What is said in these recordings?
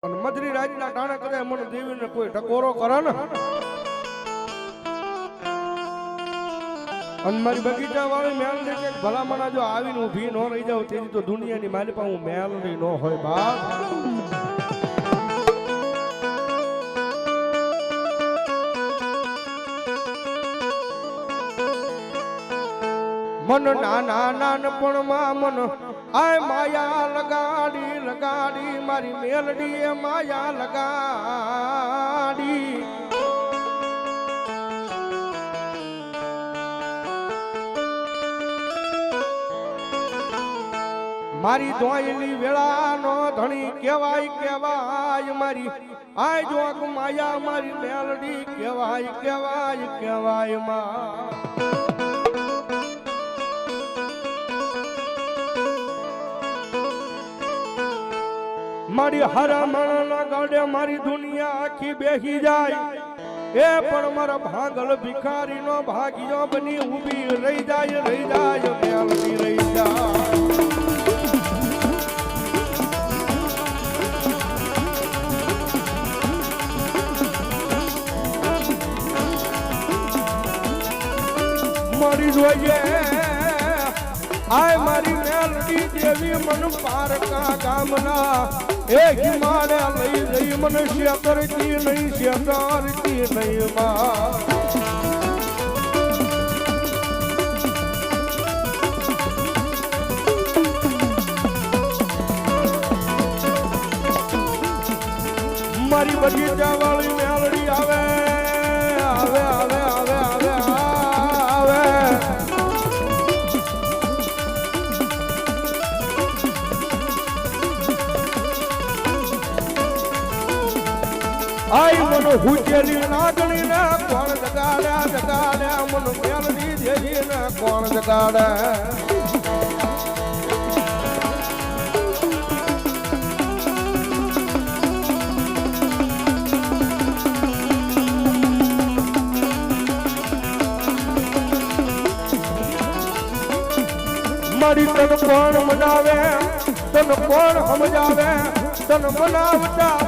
અને મધરી રાતના ટાણા કરે મને દેવીને કોઈ ટકોરો કરે ને અને મારી બગીચા વાળી મેલડી કે ભલામણા જો આવીને ઊભી ન રહી જાવ તેથી તો દુનિયાની મારી પાસે હું મેલડી ન હોય બાપ મન નાના નાનપણમાં મન આય માયા લગાડી લગાડી મારી મેલડી એ માયા લગાડી મારી ધોઈલી વેળાનો ધણી કહેવાય કહેવાય મારી આય જોગ માયા મારી મેલડી કહેવાય કહેવાય કહેવાય માં મારી હરામણ લગાડે મારી દુનિયા આખી બેહી જાય એ પણ મારા ભાગલ ભિખારી નો ભાગ્યો બની ઊભી રહી જાય મેલડી રહી જાય મારી જોઈએ આય મારી મેલડી દેવી મન પારકા ગામના એ હિમાડે લઈ જઈ મને શેતરતી નહીં માં મારી બગીચા વાળી મેલડી આવે આવે આવે આવે આવે આવે આઈ મનો હુચેલી નાગણી ને કોણ જગાડ્યા મનો મેલડી દેજી ને કોણ જગાડે મારી તન કોણ મનાવે તન કોણ સમજાવે તન મનાવતા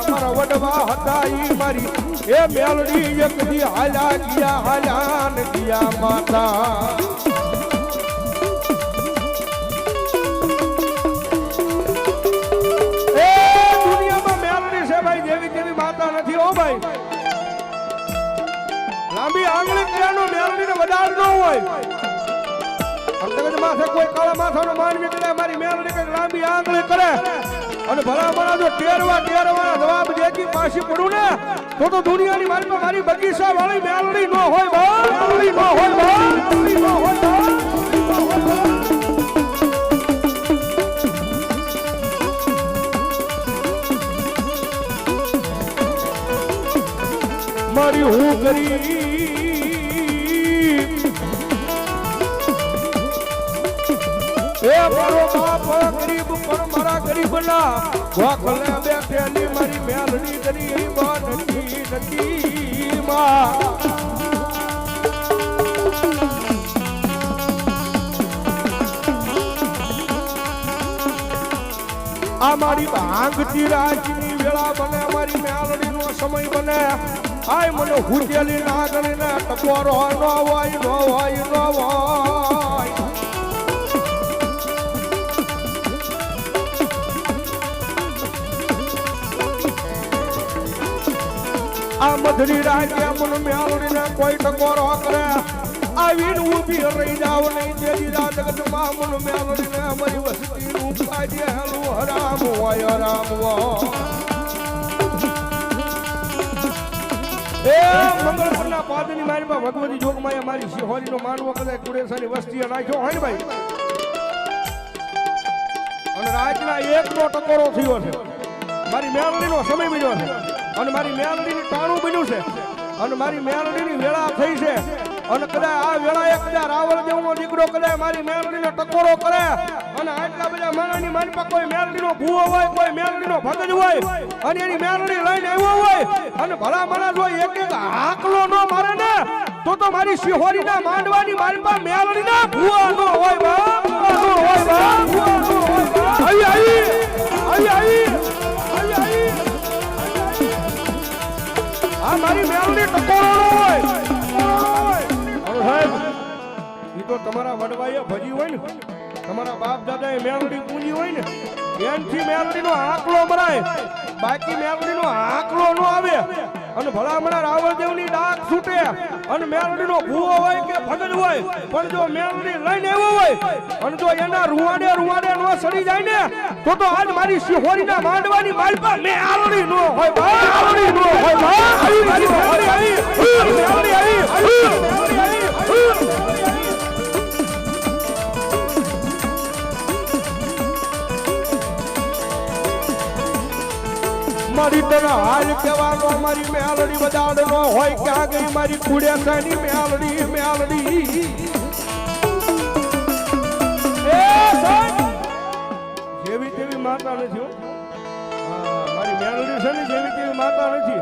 મારા વડવા હતા ઈ મારી એ મેલડી એક દી હાલ્યા ગયા માતા એ દુનિયામાં મેલડી છે ભાઈ જેવી તેવી માતા નથી હો ભાઈ લાંબી આંગળી ક્યાંનો મેલડીને વધાર ન હોય માથે કોઈ કાળા માથાનો માનવી કરે મારી મેલડી કઈ લાંબી આંગળી કરે અને ભલામણા જો ટેરવા જવાબ દેતી પાછી પડું ને તો દુનિયાની મારી બગીચા વાળી મેલડી ન હોય મેલડી ન હોય મારી હું કરી એ મારો બાપ ગરીબ પણ મારા ગરીબ ના ગોખલે બેઠેલી મારી મેલડી ગરીબ નથી માં આ મારી ભાંગતી રાજની વેળા બને મારી મેલડી નો સમય બને આય મને હુજેલી નાગણી ને ટકોરો ન હોય આ મધરી રાજા મન મેલડી ને કોઈ ટકોરો કરે આવીને ઊભી રહી જાવ નહીં તેજી જગતમાં મન મેલડી ને અમારી વસ્તી નું કાજે હેલું હરામ હોય એ મંગળપુરના પાદની મારી પાસે ભગવતી જોગમાયા મારી શિહોરીનો માનવો કદાચ કુડેસાની વસ્તીએ નાખ્યો હોય ને ભાઈ અને રાજના એકનો ટકોરો થયો છે મારી મેલડીનો સમય બીજો છે અને મારી મેલડીની ટાણું બન્યું છે અને મારી મેલડીની વેળા થઈ છે અને કદાચ આ વેળાએ કદાચ રાવણ દેવનો દીકરો કદાચ મારી મેલડીનો ટકોરો કરે અને આટલા બધા માણાની મારી પાસે કોઈ મેલડીનો ભૂવો હોય કોઈ મેલડીનો ભગજ હોય અને એની મેલડી લઈને આવ્યો હોય અને ભલા માણસ હોય એક હાકલો ન મારે ને તો મારી શિહોરીના માંડવાની મારી પાસે મેલડીના ભૂવા ન હોય આવી જો તમારા વડવાએ ભજી હોય ને, તમારા બાપ દાદાએ મેલડી પૂંજી હોય ને, એનથી મેલડીનો આંકડો મરાય, બાકી મેલડીનો આંકડો ન આવે. અને ભલામણા રાવળદેવની ડાક છૂટે અને મેલડીનો ભૂવો હોય કે ભગત હોય, પણ જો મેલડી લઈને આવ્યો હોય અને જો એના રૂવાડે નો સડી જાય ને, તો આજ મારી શિહોરીના માંડવાની માલપા મેલડી નો હોય, મેલડી નો હોય. આવી મારી મેલડી આવી, મેલડી આવી. મારી તને હાલ કહેવાનો મારી મેલડી બજાડ નો હોય, ક્યાં ગઈ મારી કુડેસાની મેલડી, મેલડી. જેવી તેવી માતા નથી, મારી મેલડી છે ને જેવી તેવી માતા નથી.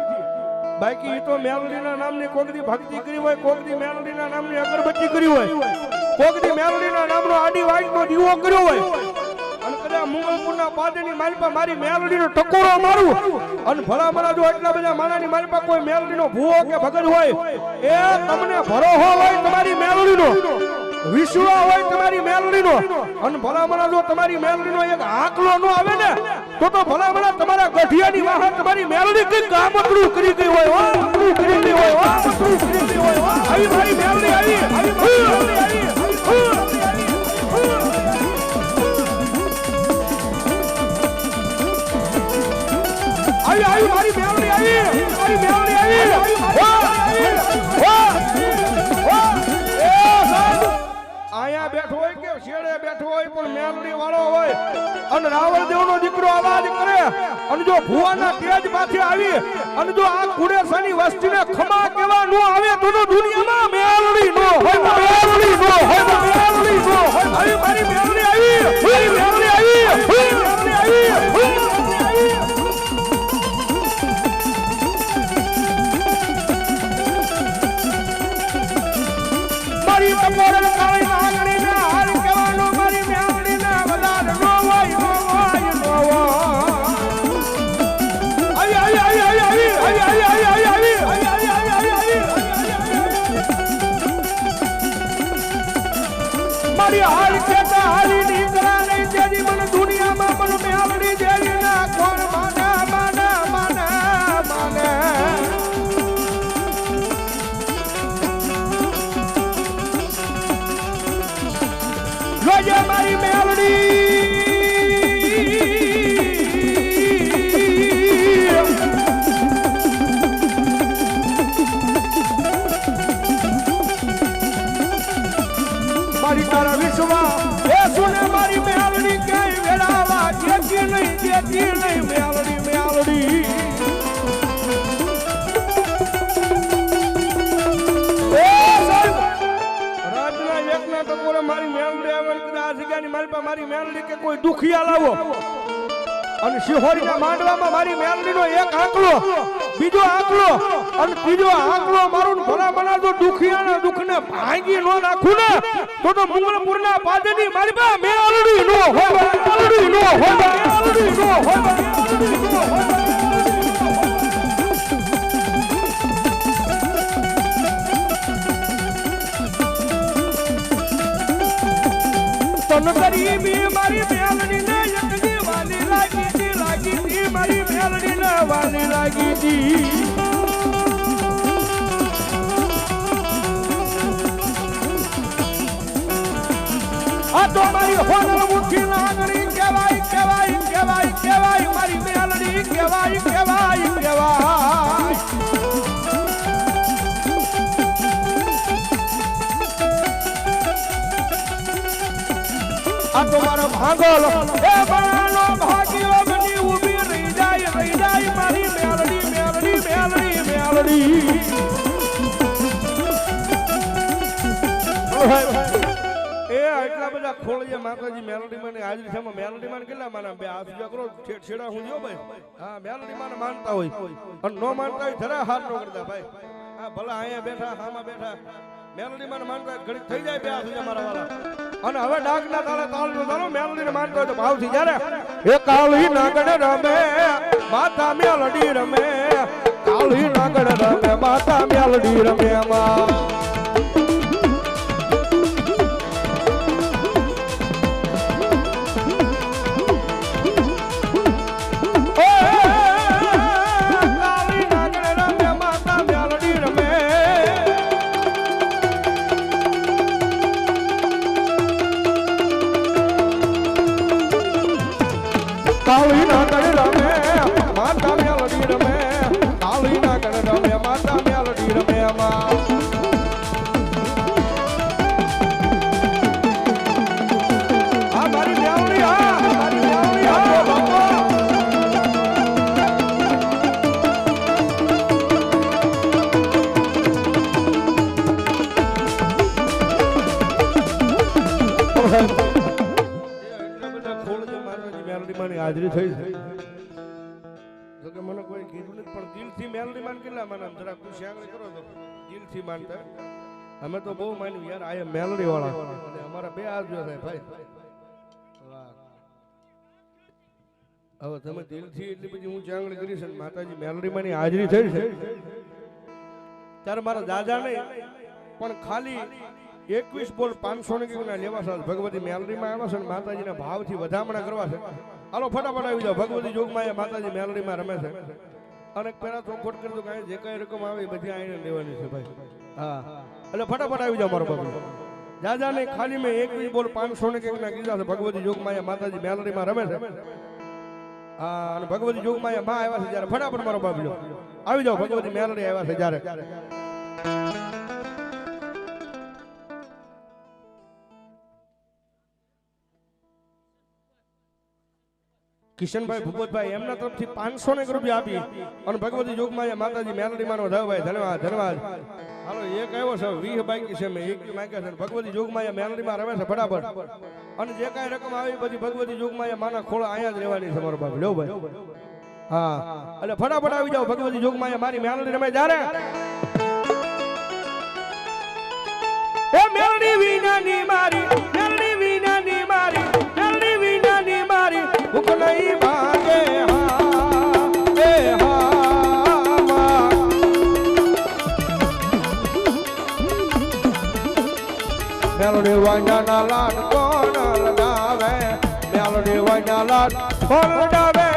બાકી એ તો મેલડીના નામની કોકડી ભક્તિ કરી હોય, કોકડી મેલડીના નામની અગરબત્તી કરી હોય, કોકડી મેલડીના નામનો આડી વાઈટનો દીવો કર્યો હોય, અને કદાચ મુગલપુરના પાદરની માલપા મારી મેલડીનો ટકોરો મારું અને ભલામણા જો એટલા બધા માણાની માલપા કોઈ મેલડીનો ભૂવો કે ભગત હોય, એ તમને ભરોહો હોય તમારી મેલડીનો, વિશ્વાસ હોય તમારી મેલડીનો, અને ભલામણા જો તમારી મેલડીનો એક આંકલો ન આવે ને, તો ભલામણા તમારા ગઢિયાની વાહ તમારી મેલડી કઈ કામકડું કરી ગઈ હોય, કરી ગઈ હોય, કરી ગઈ હોય. આવી મારી મેલડી આવી, આવી મારી મેલડી આવી. આવી મારી મેલડી આવી, મારી મેલડી આવી. આયા બેઠો હોય કે શેડે બેઠો હોય, પણ મેલડી વાળો હોય અને રાવળદેવનો દીકરો અવાજ કરે અને જો ભુવાના તેજ પાછી આવી અને જો આ કુડેસાની વસ્તીને ખમા કેવા નો આવે, તો દુનિયામાં મેલડી નો હોય, મેલડી નો હોય, મેલડી નો હોય. આવી મારી મેલડી આવી, મારી મેલડી આવી, મેલડી આવી. મારી તપોરલ કાળી નાગણીને હાલ કહેવાનો મારી મેલડીને વધાર નો હોય, નો હોય, નો હોય. આવી આવી આવી આવી આવી આવી આવી આવી આવી આવી મારી હાલ કેતા હાલી નીકળા નહીં, જેની મને દુનિયામાં મને મેલડી જેવી ના કોણ માને, માને, માને, માને. જોજે મારી મેલડી મારી તારા વિશ્વા એ સુને મારી મેલડી ક્યાંય વેળાવા જેતી નહીં મેલડી, મેલડી. મારી મેલડી આવે આ જગ્યાની માલપા મારી મેલડી કે કોઈ દુખિયા લાવો અને શિહોરીના માંડવામાં મારી મેલડીનો એક આંકલો, બીજો આંકલો અને ત્રીજો આંકલો મારું ભલા મના જો દુખિયાના દુખને ભાંગી નો નાખું ને, તો મુગલપુરના પાદરની માલપા મેલડી નો હોય, મેલડી નો હોય, મેલડી નો હોય, મેલડી નો હોય. તન ગરીબી મારી મેલડીને એક દીવાની લાગી મારી મેલડીને વાની લાગી દી. આ તો મારી હોનલ મુઠ્ઠી નાગણી કહેવાય, કહેવાય, કહેવાય, કહેવાય મારી મેલડી, કહેવાય, કહેવાય, કહેવાય. આ તો મારો ભાગોલ એ બાનો ભાગ્યો બની ઊભી રહી જાય મારી મેલડી, મેલડી, મેલડી, મેલડી. એ એટલા બધા ખોળિયા માતાજી મેલડી મને હાજરી છે, મેલડી માં કેટલા માના બે હાથ કરો છેડા હું જો ભાઈ. હા મેલડી માં માનતા હોય અને નો માનતા હોય જરા હાથ નો કરતા ભાઈ. હા ભલા અહીંયા બેઠા હામાં બેઠા મેલડી માં માનતા ઘડી થઈ જાય બે હાથ મારા વાળા. અને હવે ડાકના તાળે તાળનો તાળો મેલડીને માનતો હોય તો ભાવથી જ્યારે એ કાળી નાગણ રમે માતા મેલડી રમે, કાળી નાગણ રમે માતા મેલડી રમે. તો કે મને કોઈ કીધું નથી, પણ દિલથી મેલડી માન કેટલા માને જરા ખુશી આંગળી કરો તો દિલથી માનતા. અમે તો બહુ માન્યું યાર આ મેલડી વાળા, અને અમારા બે હાથ જો થાય ભાઈ. હવે તમે દિલથી એટલી બધી હું ચાંગળી કરી છે, માતાજી મેલડી માની હાજરી થઈ છે ત્યારે મારા દાદા નહીં પણ ખાલી 21 બોલ 500 ને લેવા છે. ભગવતી મેલડીમાં આવ્યા છે ને માતાજીના ભાવથી વધામણા કરવા છે. હાલો ફટાફટ આવી જાઓ. ભગવતી જોગમાં માતાજી મેલડીમાં રમે છે, અને પેલા ચોખવટ કરી દો કાંઈ જે કાંઈ રકમ આવે એ બધી આઈને લેવાની છે ભાઈ. હા એટલે ફટાફટ આવી જાઓ મારો બાબુ. દાદા ને ખાલી મેં 21 બોલ 500 ને કંઈક ના કીધા છે. ભગવતી જોગમાં માતાજી મેલડીમાં રમે છે. હા, અને ભગવતી જોગમાં માં આવ્યા છે જ્યારે ફટાફટ મારો બાબુ આવી જાઓ. ભગવતી મેલડી આવ્યા છે જ્યારે. કિશનભાઈ ભૂપતભાઈ એમના તરફથી 500 રૂપિયા આપી અને ભગવતી જોગમાં માતાજી મેલડીમાં ભાઈ ધન્યવાદ ધન્યવાદ. હાલો એક આવ્યો છે 20 બાકી છે, મેં એક માંગ્યા છે. ભગવતી જોગમાં મેલડીમાં રમે છે ફટાફટ, અને જે કાંઈ રકમ આવી બધી ભગવતી જોગમાં માના ખોળા અહીંયા જ રહેવાની છે મારો બાપ. લ્યો ભાઈ. હા એટલે ફટાફટ આવી જાઓ. ભગવતી જોગમાં મારી મેલડી રમે જ્યારે એ મેલડી વિનાની મારી, મેલડી વિનાની મારી, મેલડી વિનાની મારી ભૂખ નહીં ભાગે. હા એ હા મેલડી વાંજાના લાડ કોણ લગાવે, મેલડી વાંજા લાડ કોણ લગાવે.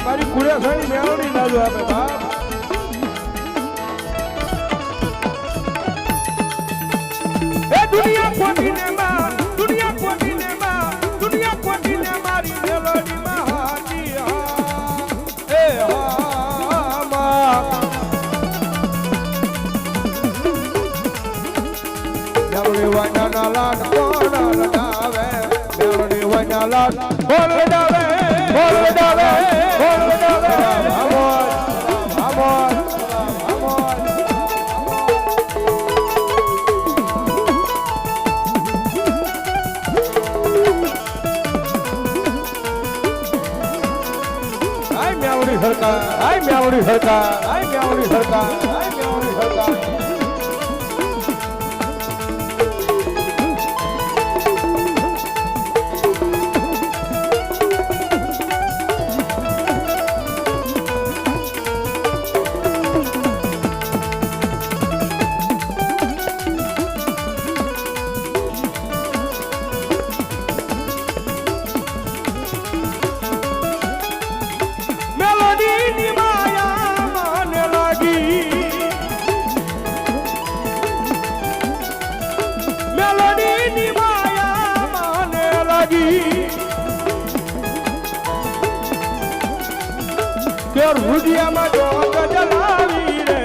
મારી કુડે સારી મેળવણી લાજુ આપે બાપ. એ દુનિયા કોટીને માં, દુનિયા કોટીને માં, દુનિયા કોટીને મારી મેળવણી માં હાજી. હા એ હા માં મેળવણી વાંજાના લાડ કોણ લગાવે, મેલડી વાંજા લાડ કોણ લગાવે, કોણ લગાવે, કોણ લગાવે. આમોર આમોર આમોર આય મેલડી સરકાર, આય મેલડી સરકાર, આય મેલડી સરકાર, આય મેલડી સરકાર. રુધિયામાં જોત જલાવી રે,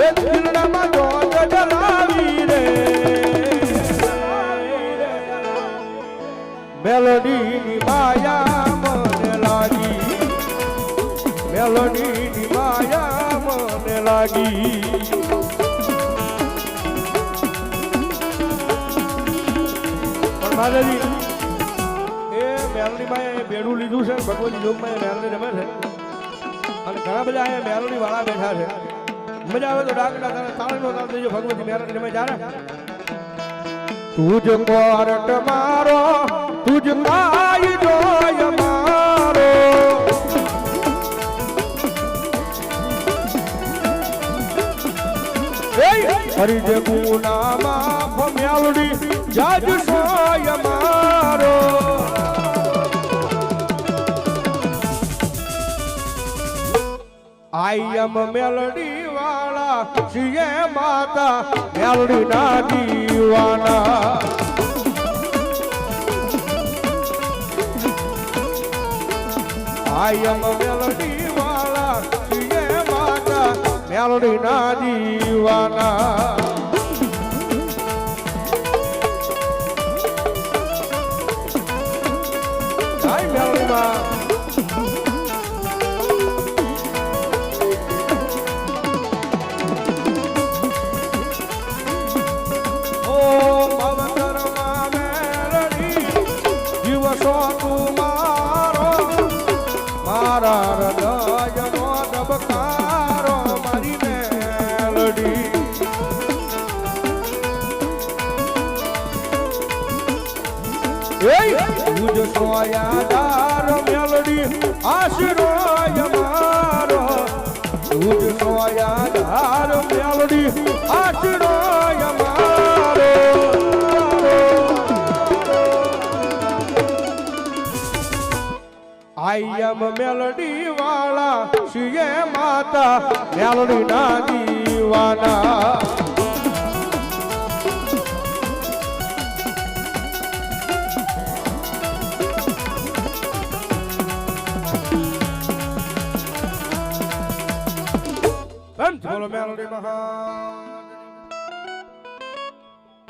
એક દિલડામાં જોત જલાવી રે. મેલોડીની માયા મને લાગી, મેલોડીની માયા મને લાગી. પણ માતાજી એ મેલોડીમાં એ બેડું લીધું છે, ભગવતી જોગમાં એ મેલોડી રમે છે, અને ઘણા બધા અહીંયા મેલડી વાળા બેઠા છે. મજા આવે તો ડાકડા તાળીનો તાળ દેજો. ભગવતી મેલડી રમે જારે તુજ કોરટ મારો, તુજ કાય જોય મારો. હરી જે ગુનામાં મેલડી જાજ સોય મારો. આઈ એમ મેલડી વાળા છીએ માતા મેલડી ના દીવાના. આઈ એમ મેલડી વાળા છીએ માતા મેલડી ના દીવાના. આઈ મેલડી માં સોયાદાર મેલડી આશરો અમારો તું જ સોયાદાર મેલડી આશરો અમારો આઈ એમ મેલડી વાળા શિવે માતા મેલડી ના દીવાના બોલો મેલડી મહા